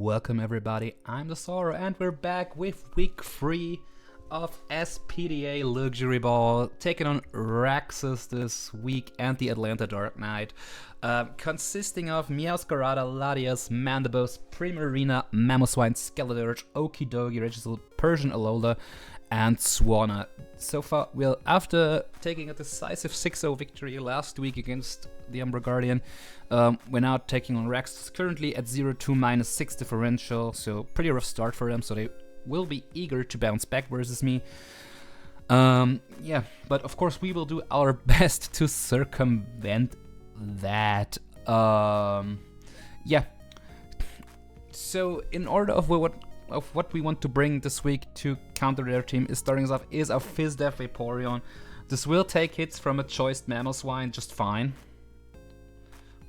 Welcome everybody, I'm the Sora and we're back with week 3 of SPDA Luxuryball, taking on Raxos this week and the Atlanta Dark Knight, consisting of Meowscarada, Latias, Mandibos, Primarina, Mamoswine, Skeletorch, Okidogi, Regisaur, Persian Alola, and Swanna. So far, well, after taking a decisive 6-0 victory last week against the Umbra Guardian, we're now taking on Raxos, currently at 0-2 -6 differential, so pretty rough start for them, so they will be eager to bounce back versus me. Yeah, but of course we will do our best to circumvent that. Yeah. So in order of what we want to bring this week to counter their team is starting us off is our Fizdef Vaporeon. This will take hits from a choiced Mamoswine just fine.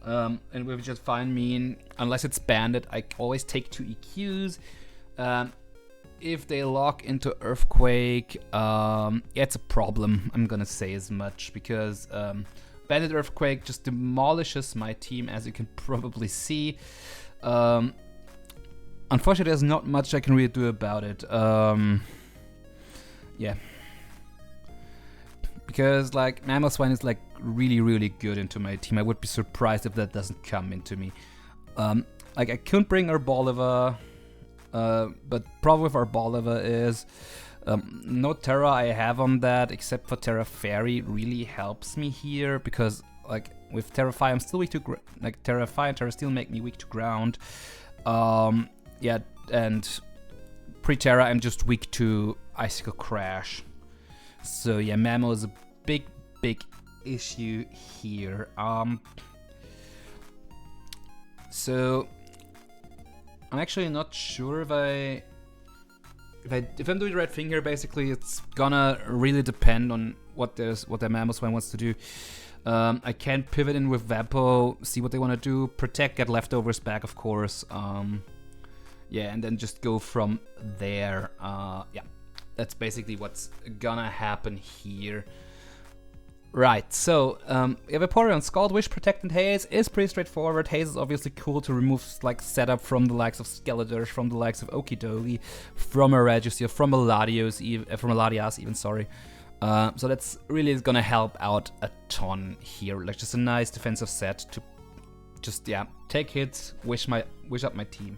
And with just fine mean, unless it's banded, I always take 2 EQs. If they lock into Earthquake, it's a problem, I'm gonna say as much, because banded Earthquake just demolishes my team, as you can probably see. Unfortunately, there's not much I can really do about it. Yeah. Because, like, Mamoswine is, like, really good into my team. I would be surprised if that doesn't come into me. Like, I couldn't bring Arboliva, but problem with Arboliva is no Terra I have on that, except for Terra Fairy really helps me here, because, like, with Terra Fire, I'm still weak to Terra Fire and Terra Steel make me weak to ground. Yeah, and pre-Terra, I'm just weak to Icicle Crash. So yeah, Mamo is a big issue here. So I'm actually not sure if I'm doing the right thing here. Basically, it's gonna really depend on what their Mamoswine wants to do. I can pivot in with Vapo, see what they want to do, protect, get leftovers back, of course. Yeah, and then just go from there. Yeah, that's basically what's gonna happen here. Right, so we have Vaporeon, Scald, Wish, Protect, and Haze is pretty straightforward. Haze is obviously cool to remove like setup from the likes of Skeletor, from the likes of Okidogi, from a Regisaur, from a Latios, even, sorry. So that's really gonna help out a ton here. Like, just a nice defensive set to just, yeah, take hits, wish up my team.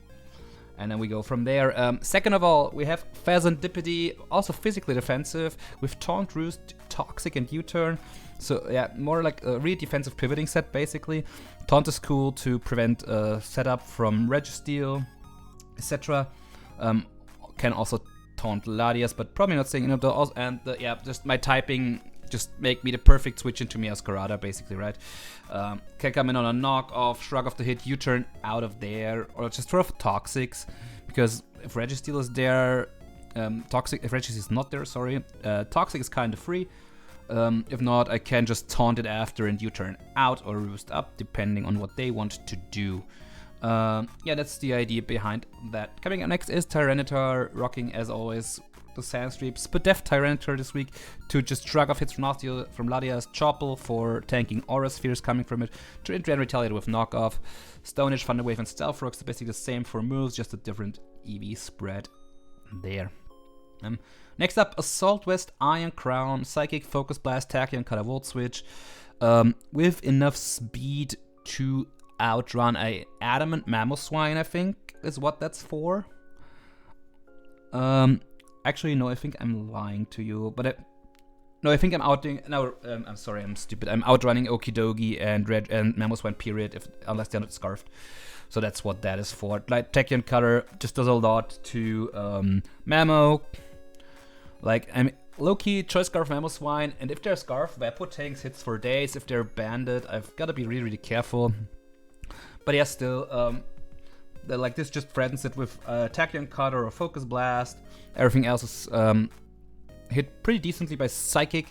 And then we go from there. Second of all, we have Phasandipity, also physically defensive, with Taunt, Roost, Toxic, and U-Turn. So yeah, more like a really defensive pivoting set, basically. Taunt is cool to prevent setup from Registeel, etc. Can also taunt Latias, but probably not saying enough. And yeah, just my typing just make me the perfect switch into Meowscarada, basically, right? Can come in on a knock-off, shrug off the hit, U-turn out of there, or just throw off Toxics, because if Registeel is there, if Registeel is not there, sorry, Toxic is kind of free. If not, I can just taunt it after and U-turn out or roost up, depending on what they want to do. Yeah, that's the idea behind that. Coming up next is Tyranitar, rocking as always the Sandstream. But Def Tyranitar this week to just shrug off hits from Latias, Chople for tanking Aura Spheres coming from it, to then retaliate with knockoff. Stone Edge, Thunder Wave, and Stealth Rock is basically the same for moves, just a different EV spread there. Next up, Assault Vest, Iron Crown, Psychic, Focus Blast, Tachyon, Cutter, Volt Switch, with enough speed to outrun a Adamant Mamoswine, I think is what that's for. Actually, no, I think I'm lying to you, but no, I think I'm I'm sorry, I'm stupid. I'm outrunning Okidogi and Mamoswine, period, unless they're not scarfed. So that's what that is for. Like, Tachyon Cutter just does a lot to Mamo. Like, I'm low-key choice scarf Mamoswine, and if they're scarf, Vapo tanks hits for days. If they're banded, I've got to be really careful. But yeah, still, like, this just threatens it with Tachyon Cutter or Focus Blast. Everything else is hit pretty decently by Psychic,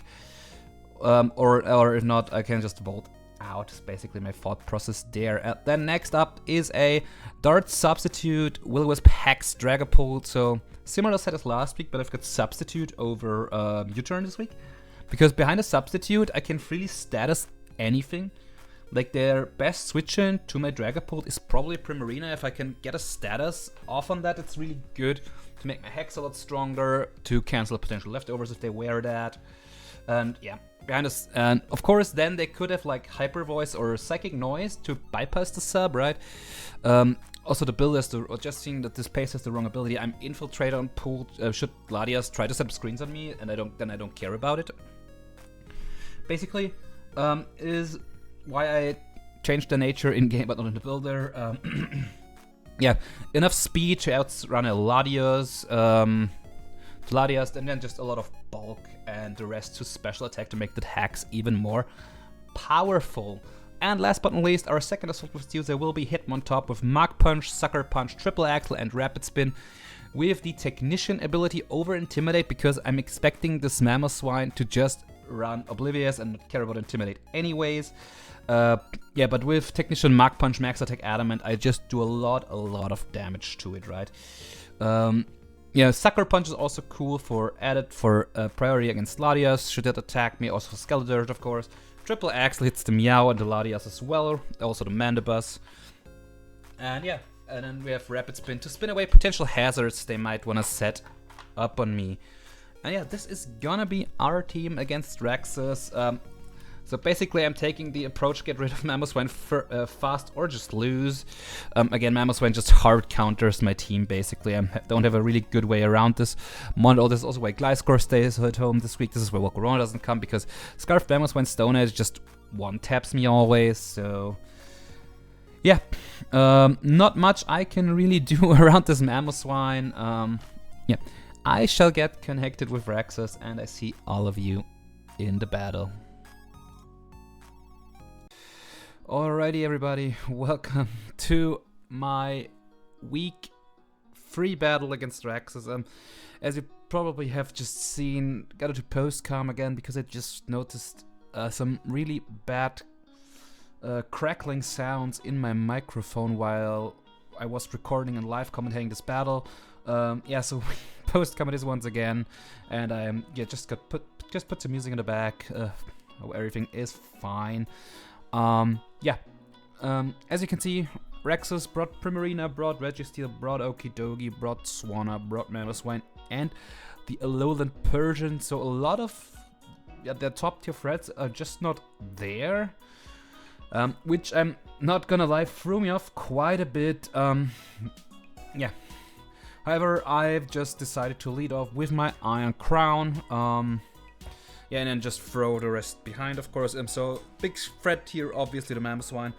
or if not, I can just Volt out. It's basically my thought process there. Then next up is a Dart Substitute, Will-O-Wisp, Hex, Dragapult. So similar set as last week, but I've got Substitute over U-Turn this week, because behind a Substitute I can freely status anything. Like their best switch in to my Dragapult is probably Primarina. If I can get a status off on that, it's really good to make my Hex a lot stronger, to cancel potential leftovers if they wear that. And yeah, behind us, and of course then they could have like Hyper Voice or Psychic Noise to bypass the sub, right? Also the build has or just seeing that this pace has the wrong ability. I'm Infiltrate on pool. Should Latias try to set up screens on me, and I don't care about it. Basically, is why I changed the nature in game, but not in the builder. Yeah, enough speed to outrun a Latias, and then just a lot of bulk, and the rest to special attack to make the hacks even more powerful. And last but not least, our second Assault with user will be Hitmontop with Mach Punch, Sucker Punch, Triple Axle, and Rapid Spin, with the Technician ability over Intimidate, because I'm expecting this Mamoswine to just run Oblivious and not care about Intimidate anyways. Yeah, but with Technician, Mach Punch, Max Attack, Adamant, I just do a lot of damage to it, right? Yeah, Sucker Punch is also cool for priority against Latias, should it attack me, also for Skeletor, of course. Triple Axle hits the Meow and the Latias as well, also the Mandibus. And yeah, and then we have Rapid Spin to spin away potential hazards they might want to set up on me. And yeah, this is gonna be our team against Raxos. So basically I'm taking the approach, get rid of Mamoswine fast or just lose. Again, Mamoswine just hard counters my team basically. I don't have a really good way around this model. This is also why Gliscor stays at home this week. This is why Volcarona doesn't come, because Scarf Mamoswine Stone Edge just one-taps me always, so... Yeah, not much I can really do around this Mamoswine. Yeah, I shall get connected with Raxos, and I see all of you in the battle. Alrighty everybody, welcome to my week 3 battle against Raxos. As you probably have just seen, got to post-com again because I just noticed some really bad crackling sounds in my microphone while I was recording and live commentating this battle. Yeah, so post-com it is once again, and I just put some music in the back. Everything is fine. Yeah, as you can see, Raxos brought Primarina, brought Registeel, brought Okidogi, brought Swanna, brought Mamoswine, and the Alolan Persian. So a lot of their top tier threats are just not there, which I'm not gonna lie, threw me off quite a bit. Yeah. However, I've just decided to lead off with my Iron Crown. Yeah, and then just throw the rest behind, of course. So, big threat here, obviously, the Mamoswine.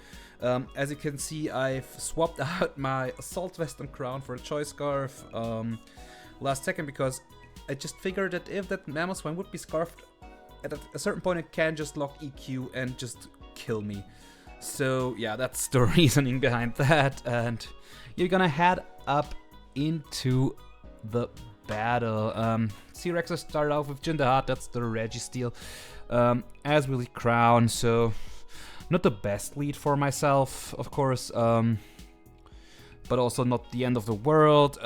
As you can see, I've swapped out my Assault Vest and Crown for a Choice Scarf last second, because I just figured that if that Mamoswine would be scarfed, at a certain point it can just lock EQ and just kill me. So, yeah, that's the reasoning behind that. And you're gonna head up into the battle. Raxos started off with Jindahat, that's the Registeel, as will the Crown, so not the best lead for myself, of course, but also not the end of the world.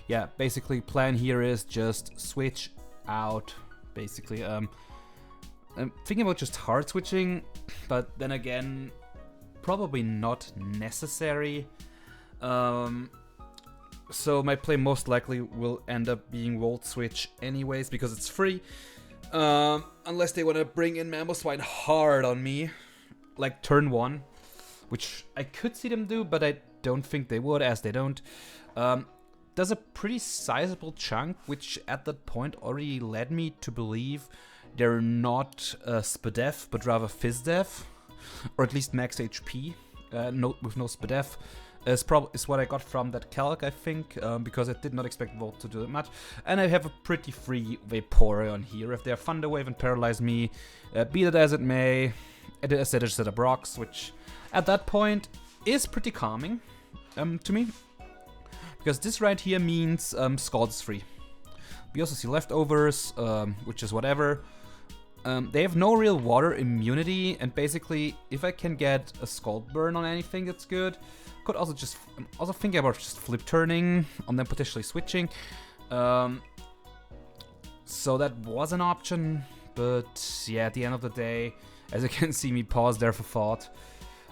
Yeah, basically plan here is just switch out, basically. I'm thinking about just hard switching, but then again, probably not necessary. So my play most likely will end up being Volt Switch anyways, because it's free. Unless they want to bring in Mamoswine hard on me, like turn 1, which I could see them do, but I don't think they would, as they don't. There's a pretty sizable chunk, which at that point already led me to believe they're not SPDF, but rather PhysDef, or at least max HP, with no SPDF. Is what I got from that calc, I think, because I did not expect Volt to do that much. And I have a pretty free Vaporeon here. If they have Thunder Wave and Paralyze me, be that as it may, I just set up Rocks, which at that point is pretty calming to me. Because this right here means Scald is free. We also see Leftovers, which is whatever. They have no real water immunity, and basically, if I can get a Scald Burn on anything, that's good. Could also thinking about just flip turning and then potentially switching. So that was an option, but yeah, at the end of the day, As you can see me pause there for thought.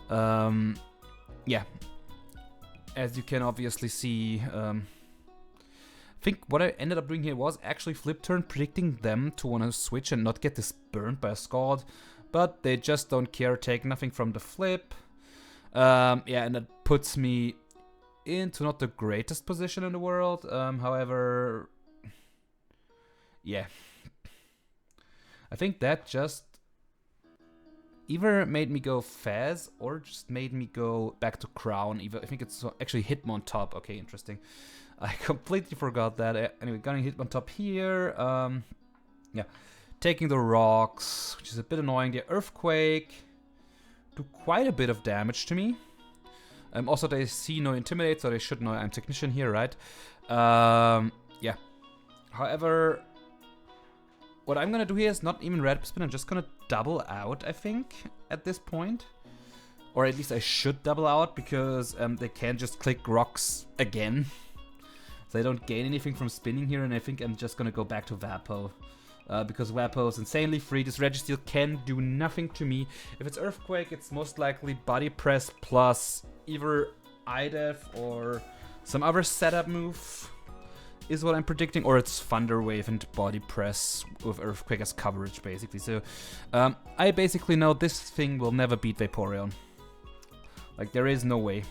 Yeah. As you can obviously see, I think what I ended up doing here was actually flip turn, predicting them to want to switch and not get this burned by a Scald. But they just don't care, take nothing from the flip. Yeah, and that puts me into not the greatest position in the world. However, yeah. I think that just either made me go Faz or just made me go back to Crown. I think it's actually Hitmon on top. Okay, interesting. I completely forgot that. Anyway, gonna hit on top here. Yeah, taking the rocks, which is a bit annoying. The Earthquake do quite a bit of damage to me. Also, they see no Intimidate, so they should know I'm Technician here, right? Yeah. However, what I'm gonna do here is not even Red Spin. I'm just gonna double out, I think, at this point. Or at least I should double out, because they can just click rocks again. So I don't gain anything from spinning here, and I think I'm just gonna go back to Vapo. Because Vapo is insanely free. This Registeel can do nothing to me. If it's Earthquake, it's most likely Body Press plus either IDEF or some other setup move, is what I'm predicting. Or it's Thunder Wave and Body Press with Earthquake as coverage, basically. So I basically know this thing will never beat Vaporeon. Like, there is no way.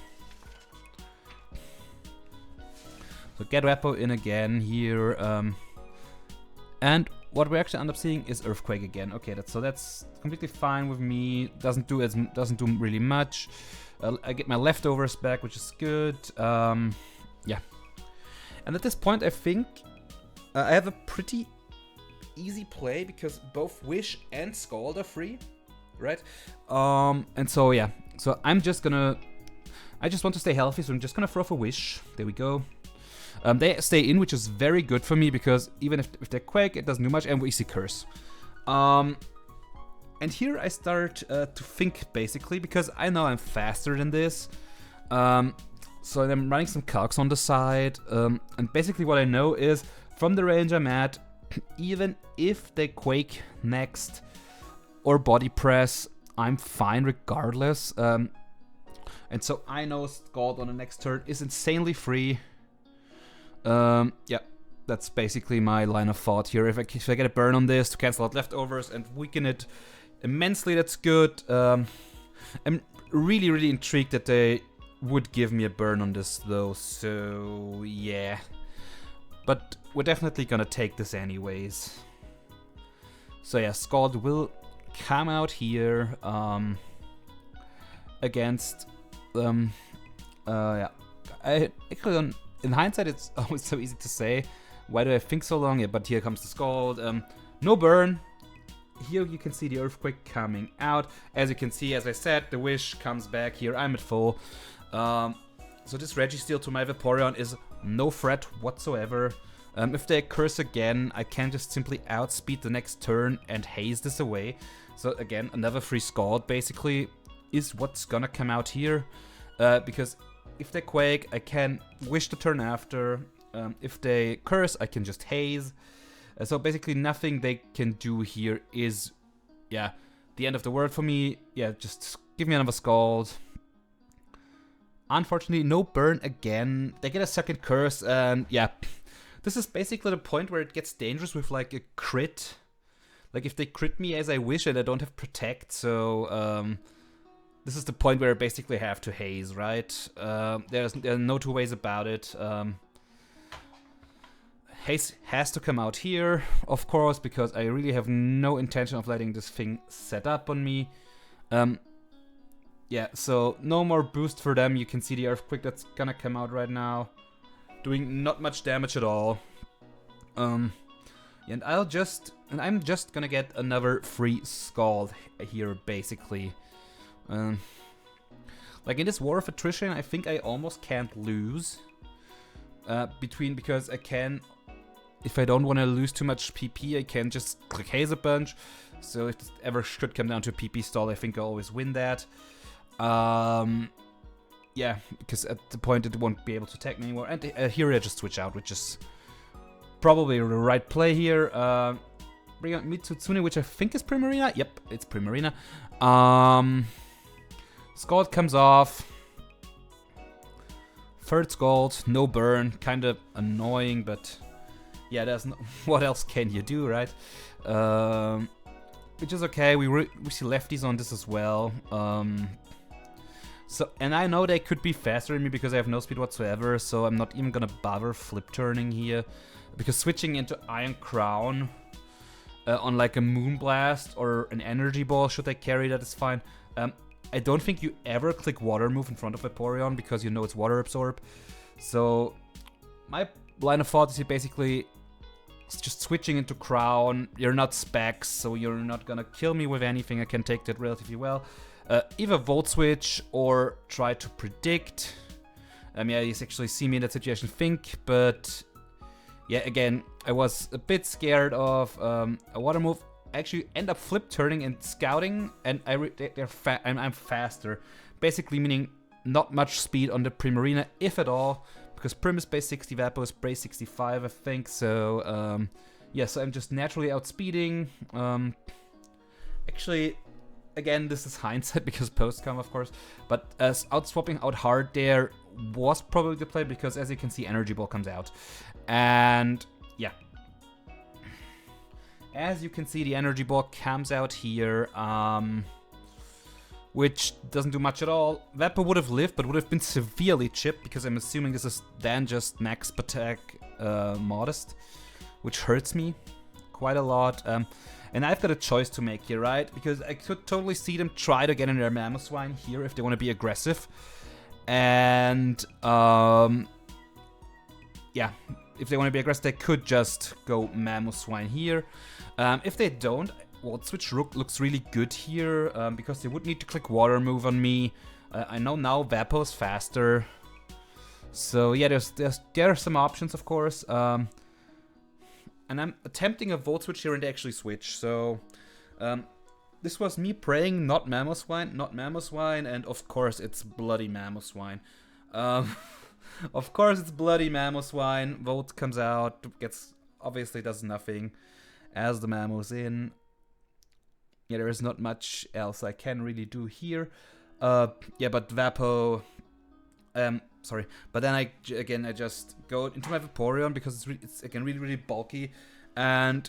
So get Vapo in again here. And what we actually end up seeing is Earthquake again. Okay, that's completely fine with me. Doesn't do really much. I get my leftovers back, which is good. Yeah. And at this point, I think I have a pretty easy play because both Wish and Scald are free, right? And so yeah. So I just want to stay healthy, so I'm just gonna throw off a Wish. There we go. They stay in, which is very good for me, because even if they Quake, it doesn't do much, and we see Curse. And here I start to think, basically, because I know I'm faster than this. So I'm running some calcs on the side, and basically what I know is, from the range I'm at, even if they Quake next, or Body Press, I'm fine regardless. And so I know Scald on the next turn is insanely free. Yeah, that's basically my line of thought here. If I get a burn on this to cancel out leftovers and weaken it immensely, that's good. I'm really, really intrigued that they would give me a burn on this, though, so yeah. But we're definitely gonna take this anyways. So yeah, Scald will come out here against yeah. I actually don't. In hindsight, it's always so easy to say. Why do I think so long? Yeah, but here comes the Scald. No burn. Here you can see the Earthquake coming out. As you can see, as I said, the Wish comes back here. I'm at full. So this Registeel to my Vaporeon is no threat whatsoever. If they Curse again, I can just simply outspeed the next turn and haze this away. So again, another free Scald basically is what's gonna come out here. Because if they Quake, I can Wish the turn after. If they Curse, I can just haze. So basically nothing they can do here is, yeah, the end of the world for me. Yeah, just give me another Scald. Unfortunately, no burn again. They get a second Curse, and yeah, this is basically the point where it gets dangerous with like a crit. Like if they crit me as I wish and I don't have Protect, so this is the point where I basically have to haze, right? There are no two ways about it. Haze has to come out here, of course, because I really have no intention of letting this thing set up on me. Yeah, so no more boost for them. You can see the Earthquake that's gonna come out right now, doing not much damage at all. And I'm just gonna get another free Scald here, basically. Like in this War of Attrition, I think I almost can't lose. Because I can, if I don't want to lose too much PP, I can just click Haze a bunch. So if it ever should come down to a PP stall, I think I always win that. Yeah, because at the point it won't be able to attack me anymore. And here I just switch out, which is probably the right play here. bring out Mitsutsune, which I think is Primarina. Yep, it's Primarina. Scald comes off. Third Scald, no burn, kind of annoying, but yeah, there's no, what else can you do, right? Which is okay. We see lefties on this as well. So, and I know they could be faster than me because I have no speed whatsoever, so I'm not even gonna bother flip turning here. Because switching into Iron Crown on like a Moonblast or an Energy Ball, should I carry that, is fine. I don't think you ever click Water Move in front of Vaporeon because you know it's Water Absorb. So my line of thought is you basically just switching into Crown. You're not Specs, so you're not gonna kill me with anything. I can take that relatively well. Either Volt Switch or try to predict. Yeah, you actually see me in that situation, think, but yeah, again, I was a bit scared of a Water Move. I actually end up flip turning and scouting, and I'm faster. Basically meaning not much speed on the Primarina, if at all, because Prim is base 60, Vapo is base 65, I think. So yeah, so I'm just naturally outspeeding. Actually, again, this is hindsight because post-com, of course, but out-swapping out hard there was probably the play because, as you can see, Energy Ball comes out. And yeah, as you can see, the Energy Ball comes out here, which doesn't do much at all. Vapo would have lived, but would have been severely chipped because I'm assuming this is then just max attack modest, which hurts me quite a lot. And I've got a choice to make here, right? Because I could totally see them try to get in their Mamoswine here if they want to be aggressive. And yeah, if they want to be aggressive, they could just go Mamoswine here. If they don't, Volt Switch Rook looks really good here because they would need to click Water Move on me. I know now Vapo's faster. So yeah, there are some options, of course. And I'm attempting a Volt Switch here and they actually switch. So this was me praying not Mamoswine, and of course it's bloody Mamoswine. Of course it's bloody Mamoswine. Volt comes out, obviously does nothing as the Mamo's in. Yeah, there is not much else I can really do here. Yeah, but Vapo... sorry, but then I just go into my Vaporeon because it's again really bulky, and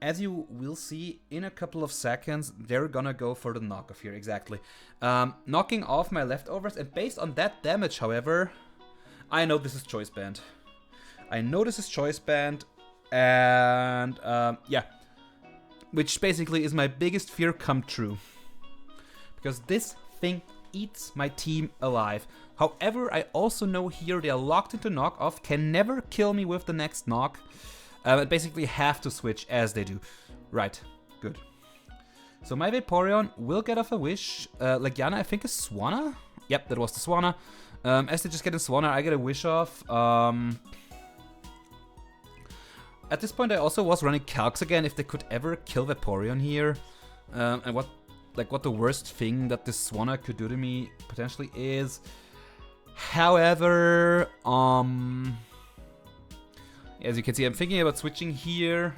as you will see in a couple of seconds, they're gonna go for the knockoff here, exactly. Knocking off my leftovers, and based on that damage, however, I know this is Choice Band. And yeah, which basically is my biggest fear come true, because this thing eats my team alive. However, I also know here they are locked into knock-off, can never kill me with the next knock, and basically have to switch as they do. Right, good. So my Vaporeon will get off a wish. Legiana, I think, is Swanna? Yep, that was the Swanna. As they just get a Swanna, I get a wish off. At this point, I also was running Calcs again if they could ever kill Vaporeon here. And what the worst thing that this Swanna could do to me potentially is. However, as you can see, I'm thinking about switching here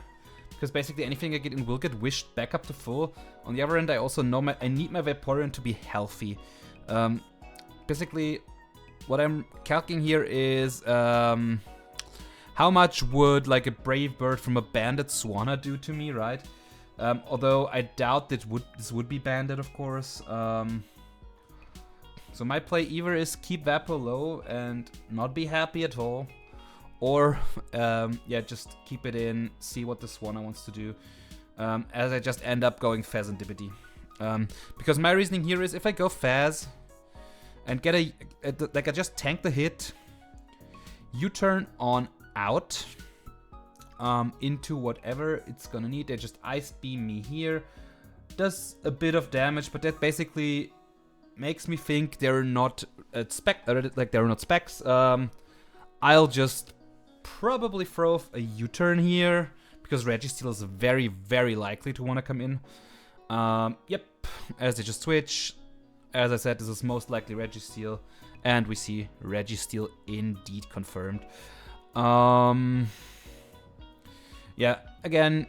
because basically anything I get in will get wished back up to full. On the other end, I also know I need my Vaporeon to be healthy. Basically, what I'm calculating here is how much would like a Brave Bird from a Banded Swanna do to me, right? Although I doubt that this would be banded, of course. So my play either is keep Vapo low and not be happy at all, or yeah, just keep it in, see what the Swanna wants to do. As I just end up going Faz and Dippity. Because my reasoning here is if I go Faz and get like I just tank the hit, U-turn on out. Into whatever it's gonna need. They just Ice Beam me here. Does a bit of damage, but that basically makes me think they're not they're not specs. I'll just probably throw a U-turn here because Registeel is very, very likely to want to come in. Yep, as they just switch. As I said, this is most likely Registeel, and we see Registeel indeed confirmed. Yeah, again,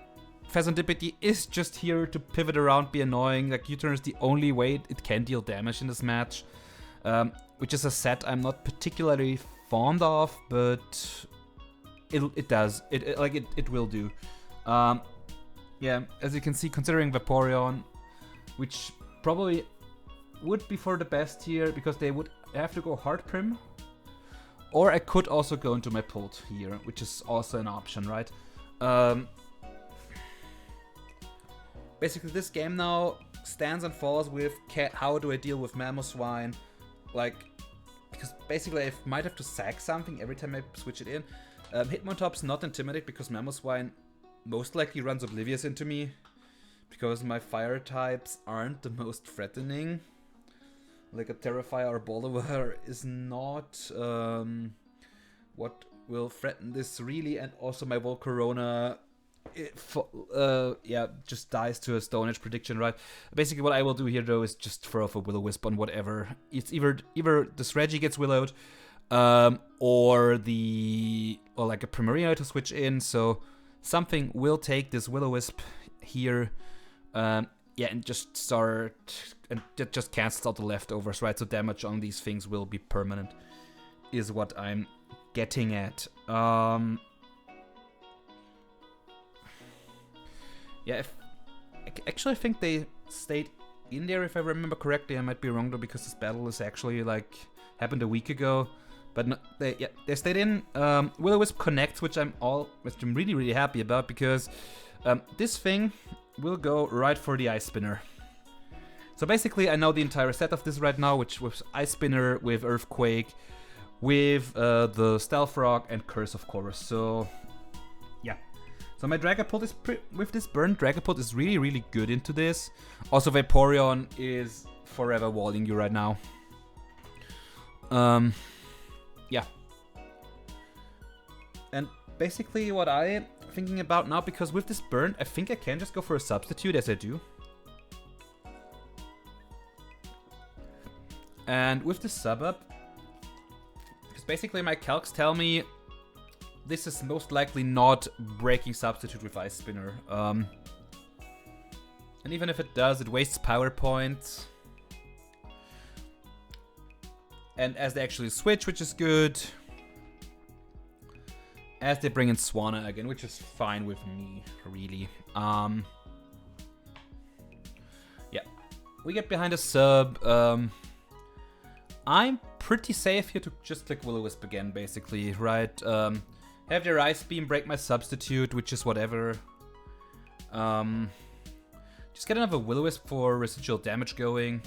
Phasantipity is just here to pivot around, be annoying. Like, U-turn is the only way it can deal damage in this match. Which is a set I'm not particularly fond of, but it does. It will do. Yeah, as you can see, considering Vaporeon, which probably would be for the best here, because they would have to go Hard Prim. Or I could also go into my Pult here, which is also an option, right? Basically, this game now stands and falls with how do I deal with Mamoswine. Like, because basically I might have to sack something every time I switch it in. Hitmontop's not intimidated because Mamoswine most likely runs Oblivious into me. Because my fire types aren't the most threatening. Like a Terrifier or Bolivar is not what will threaten this really. And also my Volcarona, yeah, just dies to a Stone Edge prediction, right? Basically what I will do here though is just throw off a Will-O-Wisp on whatever. It's either this Reggie gets Willowed, or like a Primarina to switch in, so something will take this Will-O-Wisp here, yeah, and just start, and it just cancels out the leftovers, right? So damage on these things will be permanent, is what I'm getting at. Yeah, actually I think they stayed in there if I remember correctly. I might be wrong though, because this battle is actually like happened a week ago. But no, they stayed in. Will-O-Wisp connects, which I'm really happy about, because this thing will go right for the Ice Spinner. So basically I know the entire set of this right now, which was Ice Spinner with Earthquake, with the Stealth Rock and Curse of course. So yeah. So my Dragapult is with this burn, Dragapult is really good into this. Also Vaporeon is forever walling you right now. Yeah. And basically what I'm thinking about now, because with this burn, I think I can just go for a substitute as I do. And with the sub up, because basically my calcs tell me this is most likely not breaking substitute with Ice Spinner. And even if it does, it wastes power points. And as they actually switch, which is good. As they bring in Swanna again, which is fine with me, really. Yeah. We get behind a sub. I'm pretty safe here to just click Will-O-Wisp again, basically, right? Have their Ice Beam, break my substitute, which is whatever. Just get another Will-O-Wisp for residual damage going.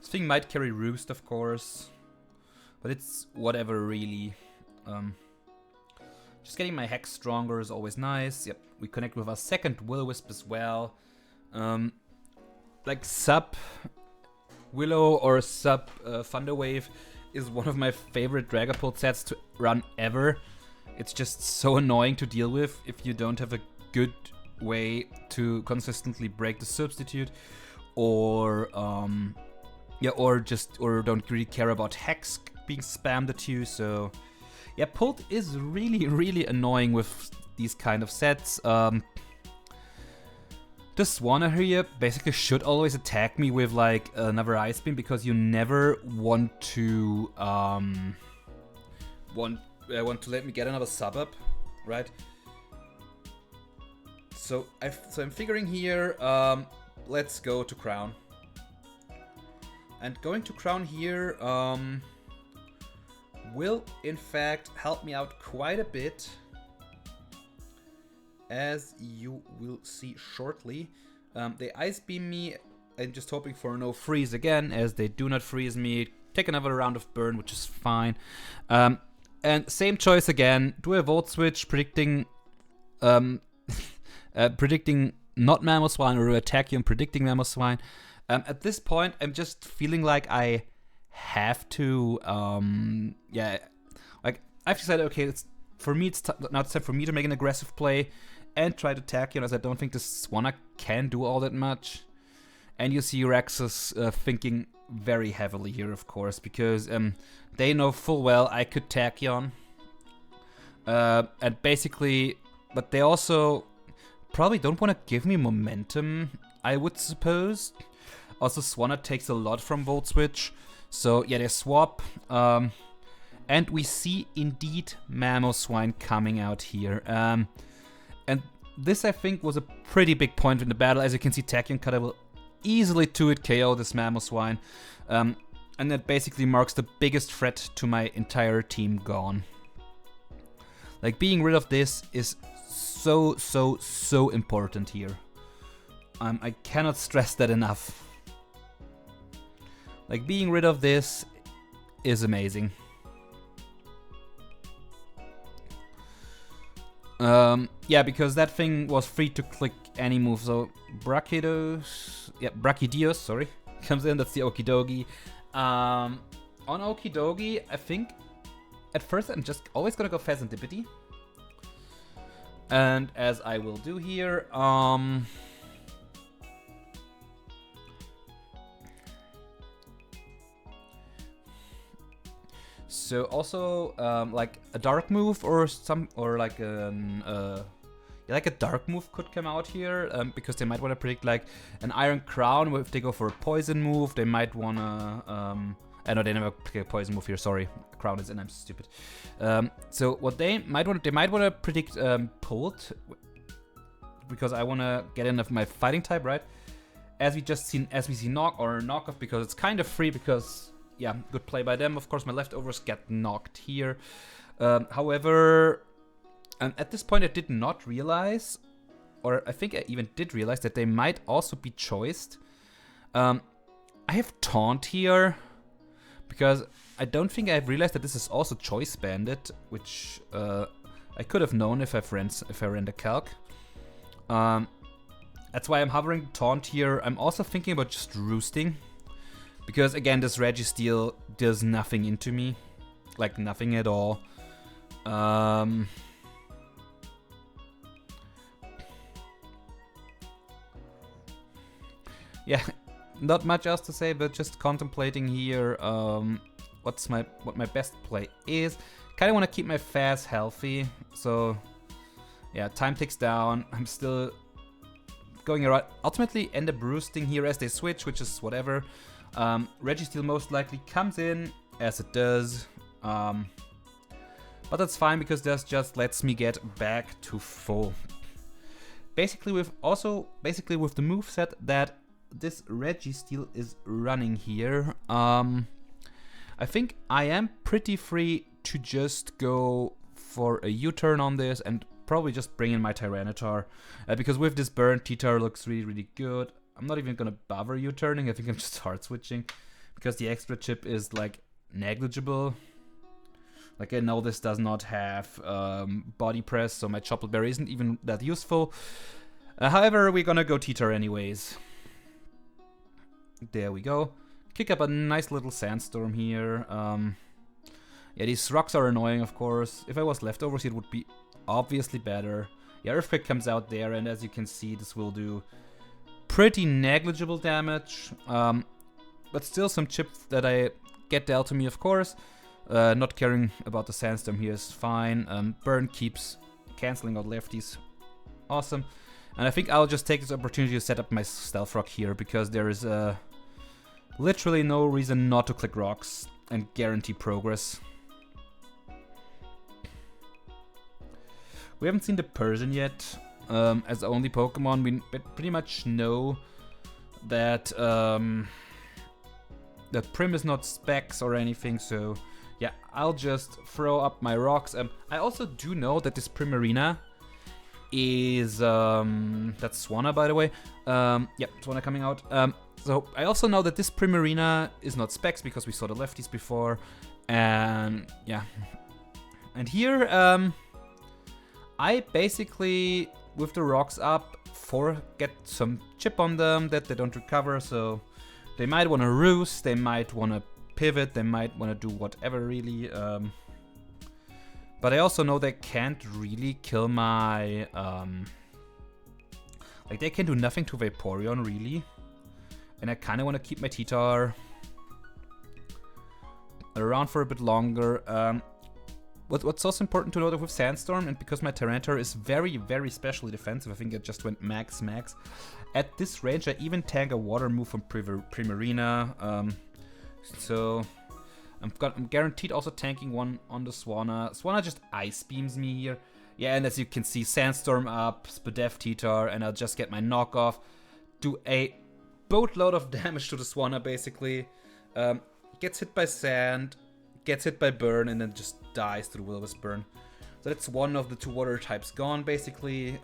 This thing might carry Roost, of course. But it's whatever, really. Just getting my Hex stronger is always nice. Yep, we connect with our second Will-O-Wisp as well. Like sub Willow or sub Thunderwave is one of my favorite Dragapult sets to run ever. It's just so annoying to deal with if you don't have a good way to consistently break the substitute, or yeah, or don't really care about Hex being spammed at you. So yeah, Pult is really annoying with these kind of sets. The Swanna here basically should always attack me with like another Ice Beam, because you never want to want to let me get another sub up, right? So I'm figuring here, let's go to Crown. And going to Crown here will in fact help me out quite a bit, as you will see shortly. They Ice Beam me, and just hoping for no freeze again, as they do not freeze me. Take another round of burn, which is fine. And same choice again. Do a Volt Switch, predicting predicting not Mamoswine, or attack you and predicting Mamoswine. At this point, I'm just feeling like I have to, yeah, like I've decided, okay, it's for me. It's now it's time for me to make an aggressive play and try to attack you, as I don't think this Swanna can do all that much. And you see Raxos thinking very heavily here, of course, because they know full well I could Tachyon. And basically, but they also probably don't want to give me momentum, I would suppose. Also, Swanna takes a lot from Volt Switch. So, yeah, they swap. And we see, indeed, Mamoswine coming out here. And this, I think, was a pretty big point in the battle. As you can see, Tachyon Cutter will easily 2-hit KO this Mamoswine. And that basically marks the biggest threat to my entire team gone. Like, being rid of this is so important here. I cannot stress that enough. Like, being rid of this is amazing. Yeah, because that thing was free to click any move. So Brachydios, sorry, comes in. That's the Okidogi. On Okidogi, I think at first I'm just always gonna go Phasantipity. And as I will do here, so also like a dark move or like a dark move could come out here, because they might want to predict like an Iron Crown. If they go for a poison move, they might want to no, they never pick a poison move here, sorry. Crown is in, I'm stupid. So what they might want to predict Pult, because I want to get in of my fighting type, right? As we see knock off, because it's kind of free, because yeah, good play by them. Of course, my leftovers get knocked here. However, at this point I did not realize, or I think I even did realize, that they might also be choiced. I have Taunt here, because I don't think I've realized that this is also Choice Bandit, which I could have known if I ran the calc. That's why I'm hovering Taunt here. I'm also thinking about just roosting, because again, this Registeel does nothing into me, like nothing at all. Yeah, not much else to say, but just contemplating here what my best play is. Kind of want to keep my Faz healthy, so yeah, time ticks down. I'm still going around. Ultimately, end up roosting here as they switch, which is whatever. Registeel most likely comes in, as it does. But that's fine, because this just lets me get back to full. Basically with the moveset that this Registeel is running here, I think I am pretty free to just go for a U-turn on this and probably just bring in my Tyranitar, because with this burn, T-Tar looks really good. I'm not even gonna bother U-turning. I think I'm just hard switching, because the extra chip is like negligible. Like, I know this does not have body press, so my Chocolate Berry isn't even that useful. However, we're gonna go T-Tar anyways. There we go. Kick up a nice little Sandstorm here. Yeah, these rocks are annoying, of course. If I was leftovers, it would be obviously better. Yeah, Earthquake comes out there, and as you can see, this will do pretty negligible damage. But still some chip that I get dealt to me, of course. Not caring about the Sandstorm here is fine. Burn keeps canceling out lefties. Awesome. And I think I'll just take this opportunity to set up my Stealth Rock here, because there is literally no reason not to click rocks and guarantee progress. We haven't seen the Persian yet. As the only Pokemon, we pretty much know that that Prim is not Specs or anything, so yeah, I'll just throw up my rocks. I also do know that this Primarina is that's Swanna, by the way. Yeah, Swanna coming out. So I also know that this Primarina is not Specs, because we saw the lefties before, and yeah. And here, I basically, with the rocks up, get some chip on them that they don't recover, so they might want to roost, they might want to pivot, they might want to do whatever, really. But I also know they can't really kill my... like, they can do nothing to Vaporeon, really. And I kind of want to keep my T-Tar around for a bit longer. what's also important to note with Sandstorm, and because my Tyranitar is very, very specially defensive, I think it just went max. At this range, I even tank a water move from Primarina. So I'm guaranteed also tanking one on the Swanna. Swanna just Ice Beams me here. Yeah, and as you can see, Sandstorm up, Spadef Titar, and I'll just get my knockoff. Do a boatload of damage to the Swanna, basically. Gets hit by Sand, gets hit by Burn, and then just dies to the Will-O-Wisp Burn. So that's one of the 2 water types gone, basically.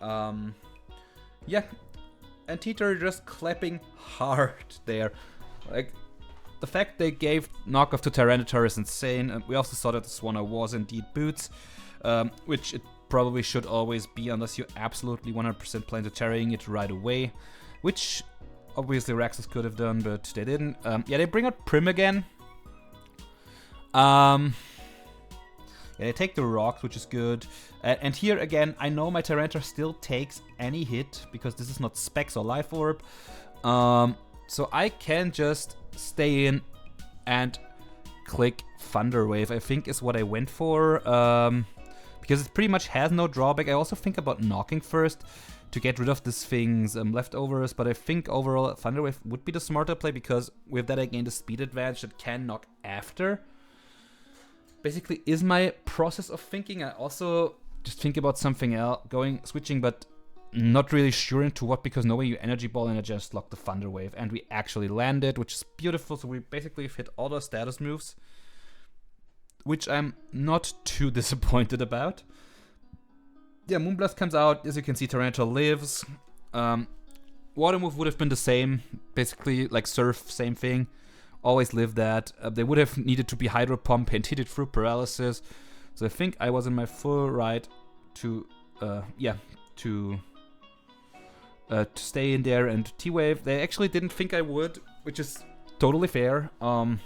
Yeah, and Titar just clapping hard there. Like, the fact they gave knockoff to Tyranitar is insane. We also saw that the Swanna was indeed boots, which it probably should always be unless you absolutely 100% plan to carrying it right away, which obviously Raxos could have done, but they didn't. Yeah, they bring out Prim again. Yeah, they take the rocks, which is good. And here again, I know my Tyranitar still takes any hit because this is not Specs or Life Orb. So I can just stay in and click Thunder Wave, I think is what I went for. Because it pretty much has no drawback. I also think about knocking first to get rid of this thing's leftovers, but I think overall Thunder Wave would be the smarter play because with that I gain the speed advantage that can knock after. Basically is my process of thinking. I also just think about something else, switching, but not really sure into what, because no way you Energy Ball and I just lock the Thunder Wave, and we actually landed, which is beautiful. So we basically hit all the status moves, which I'm not too disappointed about. Yeah, Moonblast comes out. As you can see, Tyranitar lives. Water move would have been the same, basically, like Surf, same thing. Always live that. They would have needed to be Hydro Pump and hit it through Paralysis. So I think I was in my full right to stay in there and T-Wave. They actually didn't think I would, which is totally fair. So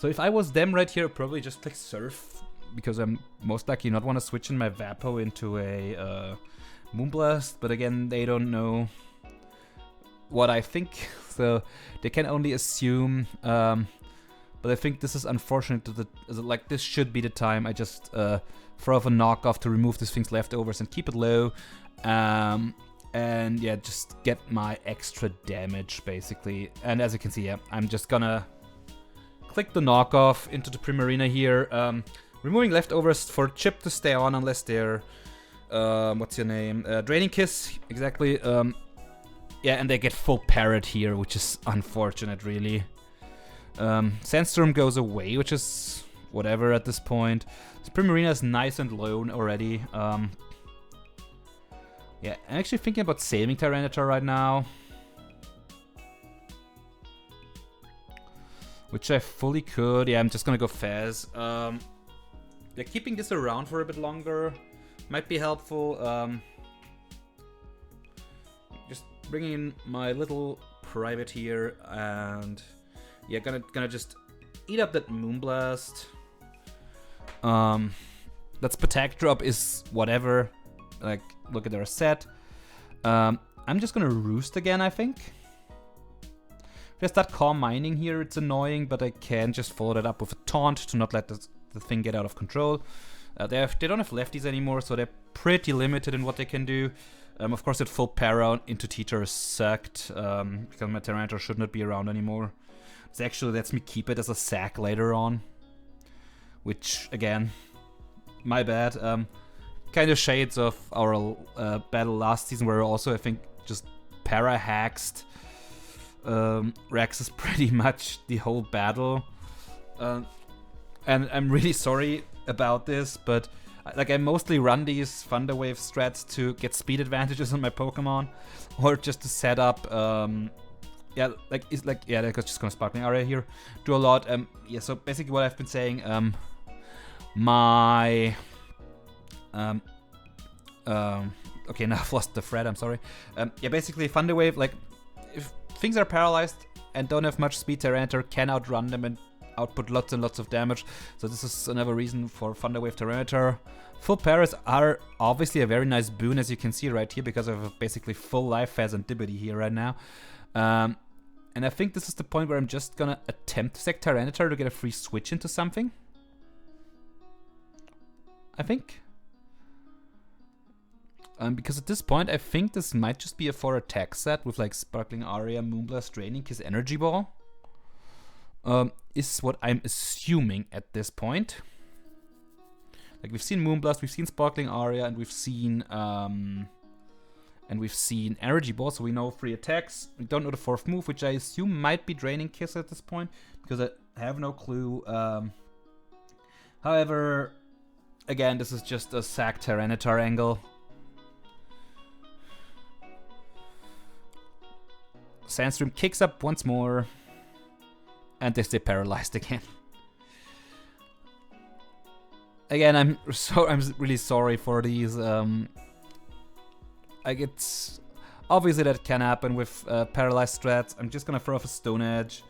if I was them right here, I'd probably just click Surf, because I'm most likely not want to switch in my Vapo into a Moonblast. But again, they don't know what I think, so they can only assume. But I think this is unfortunate. Like, this should be the time I just throw off a knockoff to remove this thing's leftovers and keep it low. And yeah, just get my extra damage, basically. And as you can see, yeah, I'm just gonna click the knockoff into the Primarina here. Removing leftovers for Chip to stay on unless they're, what's your name? Draining Kiss, exactly. Yeah, and they get full parrot here, which is unfortunate, really. Sandstorm goes away, which is whatever at this point. This Primarina is nice and lone already. Yeah, I'm actually thinking about saving Tyranitar right now, which I fully could. Yeah, I'm just gonna go Fez. Yeah, keeping this around for a bit longer might be helpful. Just bringing in my little private here, and yeah, gonna just eat up that Moonblast. That Spatak drop is whatever. Like, look at their set. I'm just gonna Roost again, I think. If I start Calm Mining here, it's annoying, but I can just follow that up with a Taunt to not let the thing get out of control. They don't have lefties anymore, so they're pretty limited in what they can do. Of course, at full para into Titar is sucked, because my Tyranitar should not be around anymore. It actually lets me keep it as a sack later on, which, again, my bad. Kind of shades of our battle last season, where also, I think, just para-haxed Raxos pretty much the whole battle. And I'm really sorry about this, but like, I mostly run these Thunder Wave strats to get speed advantages on my Pokemon, or just to set up, yeah, like, they're just gonna Sparkling Area here, do a lot. Yeah, so basically what I've been saying, okay, now I've lost the thread, I'm sorry. Yeah, basically Thunder Wave, like, if things are paralyzed and don't have much speed, Tyranitar can outrun them and output lots and lots of damage. So this is another reason for Thunder Wave Tyranitar. Full paras are obviously a very nice boon, as you can see right here, because I have basically full Life Faz and Dibbity here right now. And I think this is the point where I'm just gonna attempt to sack Tyranitar to get a free switch into something. I think. Because at this point, I think this might just be a 4 attack set with like Sparkling Aria, Moonblast, Draining Kiss, Energy Ball. Is what I'm assuming at this point. Like we've seen Moonblast, we've seen Sparkling Aria, and we've seen Energy Ball, so we know 3 attacks. We don't know the 4th move, which I assume might be Draining Kiss at this point, because I have no clue. However, again, this is just a sack Tyranitar angle. Sandstream kicks up once more, and they stay paralyzed again. Again, I'm really sorry for these. It's obviously that can happen with paralyzed strats. I'm just gonna throw off a Stone Edge,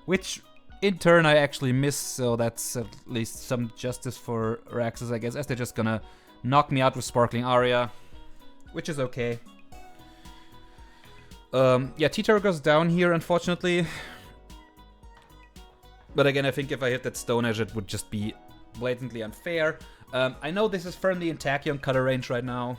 which in turn I actually miss, so that's at least some justice for Raxos, I guess, as they're just gonna knock me out with Sparkling Aria, which is okay. Yeah, T-Turtle goes down here, unfortunately. But again, I think if I hit that Stone Edge, it would just be blatantly unfair. I know this is firmly in Tachyon cutter range right now.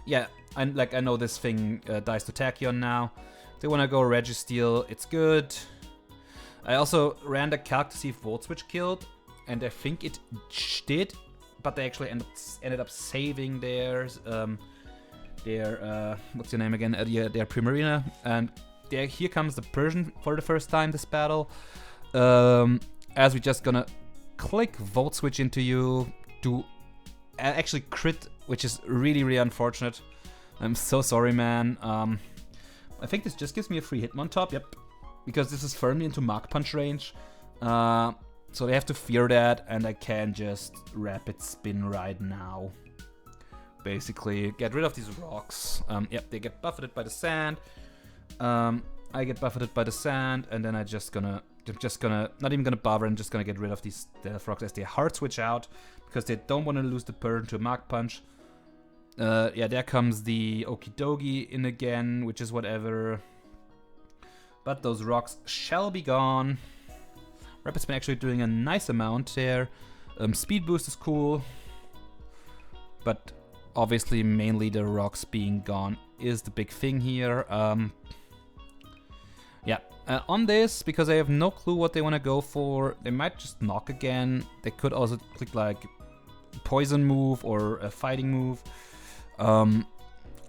Yeah, I know this thing dies to Tachyon now. They want to go Registeel, it's good. I also ran the calc to see if Volt Switch killed, and I think it did, but they actually ended up saving their what's your name again? Their Primarina, and here comes the Persian for the first time this battle. As we just gonna click Volt Switch into you to actually crit, which is really, really unfortunate. I'm so sorry, man. I think this just gives me a free Hitmon top, yep. Because this is firmly into Mach Punch range. So they have to fear that, and I can just Rapid Spin right now. Basically, get rid of these rocks. Yep, they get buffeted by the sand. I get buffeted by the sand, and then I'm just gonna, not even gonna bother, I'm just gonna get rid of these Death Rocks as they hard switch out, because they don't want to lose the burn to a Mach Punch. Yeah, there comes the Okidogi in again, which is whatever. But those rocks shall be gone. Rapid Spin actually doing a nice amount there. Speed Boost is cool. But obviously, mainly the rocks being gone is the big thing here. Yeah, on this, because I have no clue what they want to go for, they might just knock again. They could also click like Poison move or a Fighting move. I'm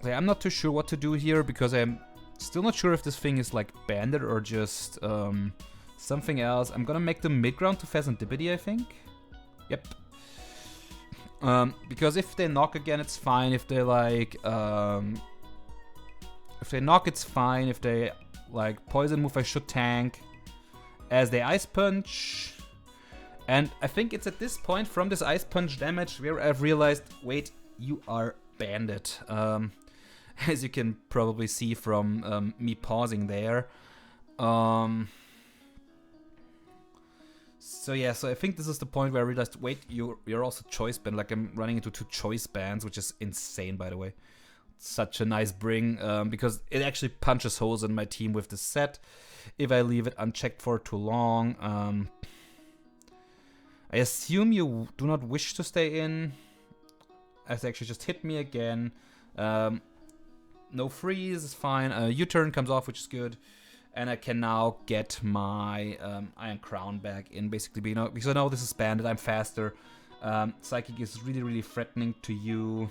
not too sure what to do here, because I'm still not sure if this thing is like banded or just something else. I'm gonna make the mid-ground to Phasantipity, I think. Yep. Because if they knock again, it's fine. If they like, if they knock, it's fine. If they like Poison move, I should tank as they Ice Punch. And I think it's at this point from this Ice Punch damage where I've realized, wait, you are banded. As you can probably see from me pausing there. So yeah, so I think this is the point where I realized, wait, you're also choice banned. Like I'm running into 2 choice bans, which is insane, by the way. Such a nice bring, because it actually punches holes in my team with this set. If I leave it unchecked for too long, I assume you do not wish to stay in. As they actually just hit me again. No freeze is fine. U-turn comes off, which is good. And I can now get my Iron Crown back in, basically, because I know this is banded, I'm faster. Psychic is really, really threatening to you.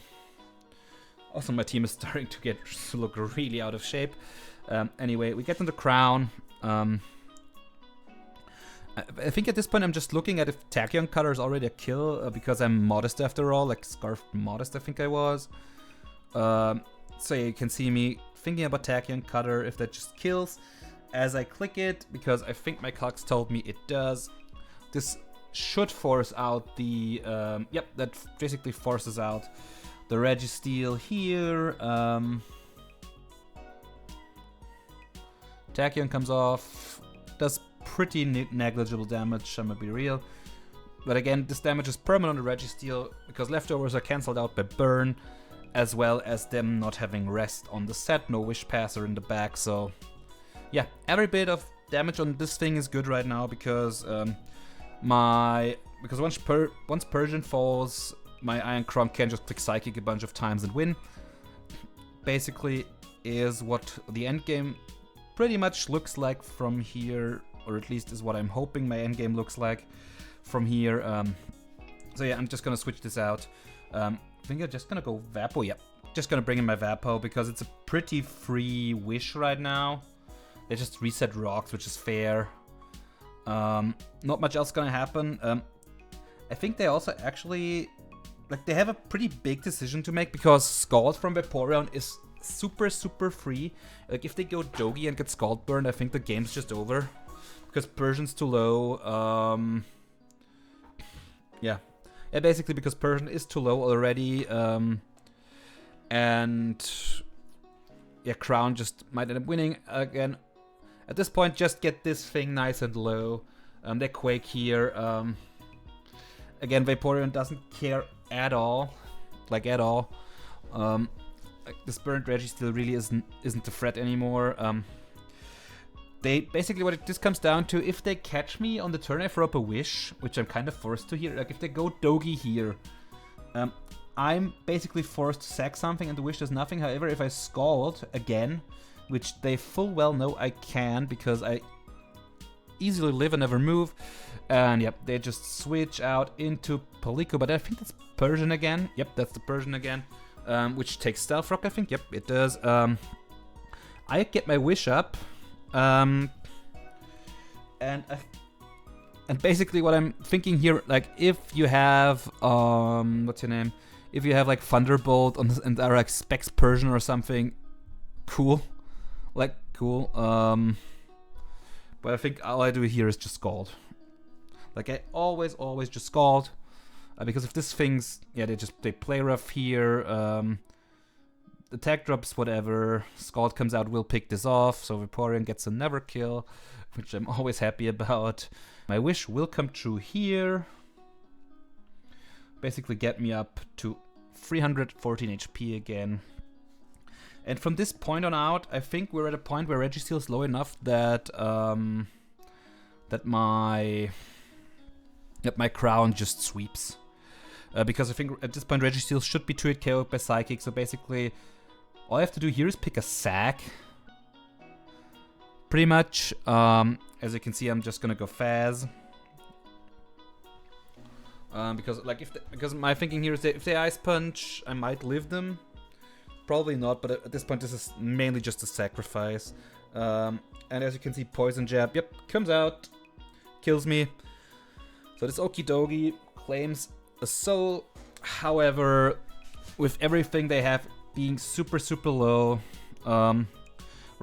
Also, my team is starting to look really out of shape. Anyway, we get in the Crown. I think at this point I'm just looking at if Tachyon Cutter is already a kill, because I'm modest after all, like Scarf Modest I think I was. So yeah, you can see me thinking about Tachyon Cutter, if that just kills as I click it, because I think my calcs told me it does. This should force out the, yep, that basically forces out the Registeel here. Tachyon comes off, does pretty negligible damage, I'm gonna be real. But again, this damage is permanent on the Registeel, because leftovers are cancelled out by burn, as well as them not having rest on the set, no Wish Passer in the back, so yeah, every bit of damage on this thing is good right now because once Persian falls, my Iron Crown can just click Psychic a bunch of times and win. Basically is what the end game pretty much looks like from here, or at least is what I'm hoping my end game looks like from here. So yeah, I'm just gonna switch this out. I think I'm just gonna go Vapo. Yeah, just gonna bring in my Vapo because it's a pretty free wish right now. They just reset rocks, which is fair. Not much else gonna happen. I think they also actually, like, they have a pretty big decision to make because Scald from Vaporeon is super free. Like, if they go Dogi and get Scald burned, I think the game's just over because Persian's too low. Yeah, basically because Persian is too low already. And yeah, Crown just might end up winning again. At this point, just get this thing nice and low. They Quake here. Again, Vaporeon doesn't care at all. Like, at all. This burnt Registeel really isn't a threat anymore. They basically, this comes down to, if they catch me on the turn I throw up a Wish, which I'm kind of forced to here. Like, if they go Dogi here, I'm basically forced to sack something and the Wish does nothing. However, if I Scald again, which they full well know I can because I easily live and never move, and yep, they just switch out into Palico, but I think that's Persian again. Yep, that's the Persian again, which takes Stealth Rock, I think. Yep, it does. I get my Wish up, and basically what I'm thinking here, like, if you have what's your name? If you have like Thunderbolt and are like Specs Persian or something, cool. Like, cool. But I think all I do here is just Scald. Like, I always just Scald. Because if this thing's, yeah, they play rough here. Attack drops, whatever. Scald comes out, will pick this off. So Vaporeon gets a never kill, which I'm always happy about. My Wish will come true here. Basically get me up to 314 HP again. And from this point on out, I think we're at a point where Registeel is low enough that that my Crown just sweeps. Because I think at this point Registeel should be 2-hit KO'd by Psychic, so basically all I have to do here is pick a sack. Pretty much. As you can see, I'm just gonna go Faz. Because my thinking here is that if they Ice Punch, I might live them. Probably not, but at this point this is mainly just a sacrifice. And as you can see, Poison Jab, yep, comes out, kills me. So this Okidogi claims a soul. However, with everything they have being super low,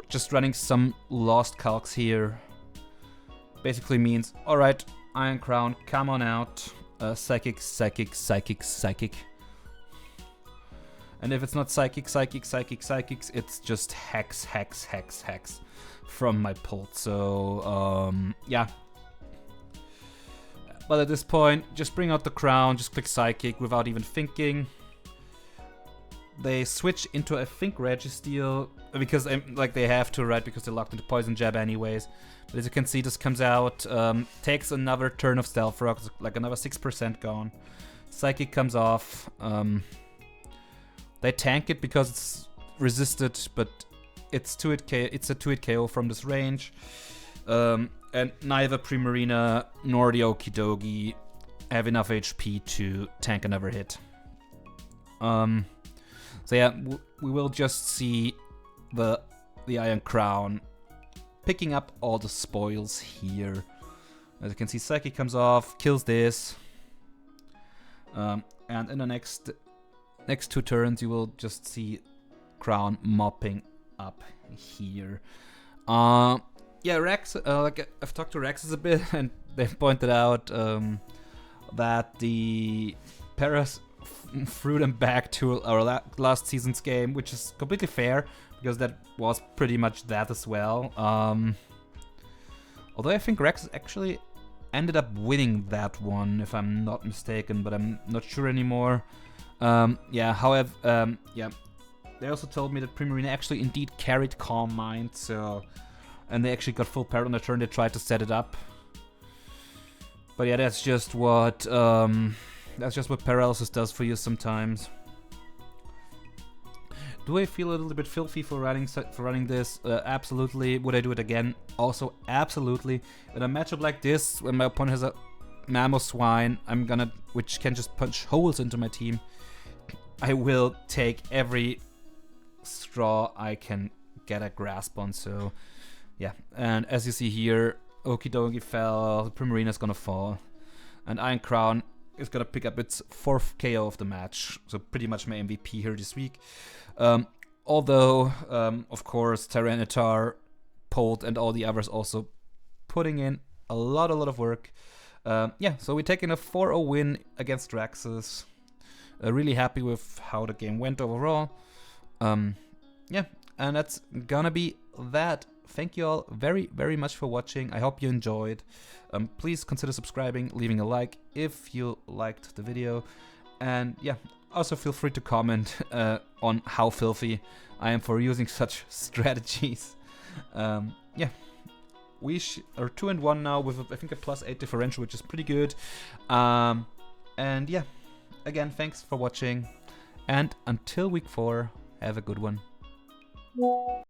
just running some Lost Calcs here basically means, alright, Iron Crown, come on out. Psychic. And if it's not Psychics, it's just Hex from my Pult. So, yeah. But at this point, just bring out the Crown, just click Psychic without even thinking. They switch into, I think, Registeel, because they have to, right? Because they're locked into Poison Jab anyways. But as you can see, this comes out, takes another turn of Stealth Rock, like another 6% gone. Psychic comes off. They tank it because it's resisted, but it's a 2-hit KO from this range. And neither Primarina nor the Okidogi have enough HP to tank another hit. So yeah, we will just see the Iron Crown picking up all the spoils here. As you can see, Psychic comes off, kills this. And in the next 2 turns, you will just see Crown mopping up here. Yeah, Rax. I've talked to Raxos a bit, and they've pointed out that the Paras threw them back to our last season's game, which is completely fair because that was pretty much that as well. Although I think Raxos actually ended up winning that one, if I'm not mistaken, but I'm not sure anymore. Yeah, however, yeah, they also told me that Primarina actually indeed carried Calm Mind, so and they actually got full parry on the turn. They tried to set it up. But yeah, that's just what paralysis does for you sometimes. Do I feel a little bit filthy for running this? Absolutely. Would I do it again? Also, absolutely. In a matchup like this, when my opponent has a Mamoswine, which can just punch holes into my team, I will take every straw I can get a grasp on. So, yeah. And as you see here, Okidogi fell, Primarina's gonna fall, and Iron Crown is gonna pick up its 4th KO of the match. So pretty much my MVP here this week. Although, of course, Tyranitar, Polt, and all the others also putting in a lot of work. Yeah, so we're taking a 4-0 win against Raxos. Really happy with how the game went overall. Yeah, and that's gonna be that. Thank you all very much for watching. I hope you enjoyed. Please consider subscribing, leaving a like if you liked the video. And yeah, also feel free to comment on how filthy I am for using such strategies. Yeah, we are 2-1 now with I think a +8 differential, which is pretty good. And yeah, again, thanks for watching. And until week 4, have a good one.